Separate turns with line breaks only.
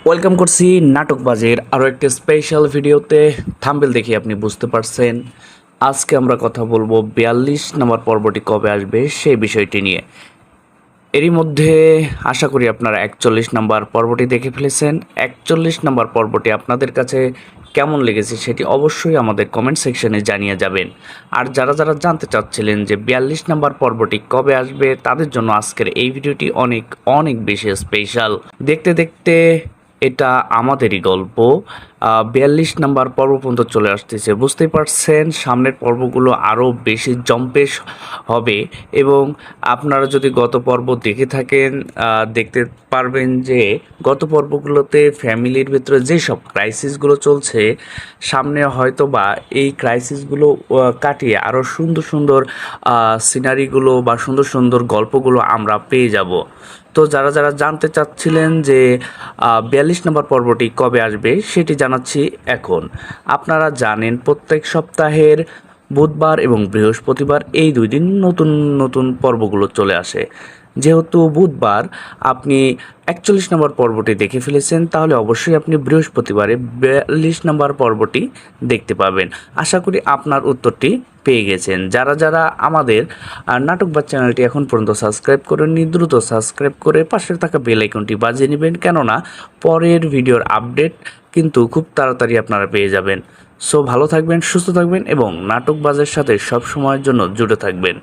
Welcome করছি নাটকবাজের আরও একটা স্পেশাল ভিডিওতে। থাম্বনেল দেখে আপনি বুঝতে পারছেন আজকে আমরা কথা বলবো 42 নম্বর পর্বটি কবে আসবে সেই বিষয়টি নিয়ে। এরই মধ্যে আশা করি আপনারা 41 নম্বর পর্বটি দেখে ফেলেছেন। 41 নম্বর পর্বটি আপনাদের কাছে কেমন লেগেছে সেটি অবশ্যই আমাদের কমেন্ট সেকশনে জানিয়ে যাবেন। আর যারা যারা জানতে চাচ্ছিলেন যে 42 নম্বর পর্বটি কবে আসবে তাদের জন্য আজকের এই ভিডিওটি অনেক অনেক বেশি স্পেশাল। দেখতে দেখতে এটা আমাদেরই গল্প 42 নাম্বার পর্ব পর্যন্ত চলে আসতেছে। বুঝতেই পারছেন সামনের পর্বগুলো আরও বেশি জম্পেশ হবে এবং আপনারা যদি গত পর্ব দেখে থাকেন দেখতে পারবেন যে গত পর্বগুলোতে ফ্যামিলির ভিতরে যেসব ক্রাইসিসগুলো চলছে সামনে হয়তো বা এই ক্রাইসিসগুলো কাটিয়ে আরও সুন্দর সুন্দর সিনারিগুলো বা সুন্দর সুন্দর গল্পগুলো আমরা পেয়ে যাব। তো যারা যারা জানতে চাচ্ছিলেন যে 42 নম্বর পর্বটি কবে আসবে সেটি জানাচ্ছি এখন। আপনারা জানেন প্রত্যেক সপ্তাহের বুধবার এবং বৃহস্পতিবার এই দুই দিন নতুন নতুন পর্বগুলো চলে আসে। যেহেতু বুধবার আপনি 41 নম্বর পর্বটি দেখে ফেলেছেন তাহলে অবশ্যই আপনি বৃহস্পতিবারে 42 নম্বর পর্বটি দেখতে পাবেন। আশা করি আপনার উত্তরটি পেয়ে গেছেন। যারা যারা আমাদের নাটকবাজ চ্যানেলটি এখন পর্যন্ত সাবস্ক্রাইব করেননি দ্রুত সাবস্ক্রাইব করে পাশে থাকা বেল আইকনটি বাজিয়ে নেবেন, কেননা পরের ভিডিওর আপডেট কিন্তু খুব তাড়াতাড়ি আপনারা পেয়ে যাবেন। সো ভালো থাকবেন, সুস্থ থাকবেন এবং নাটকবাজের সাথে সব সময়ের জন্য জুড়ে থাকবেন।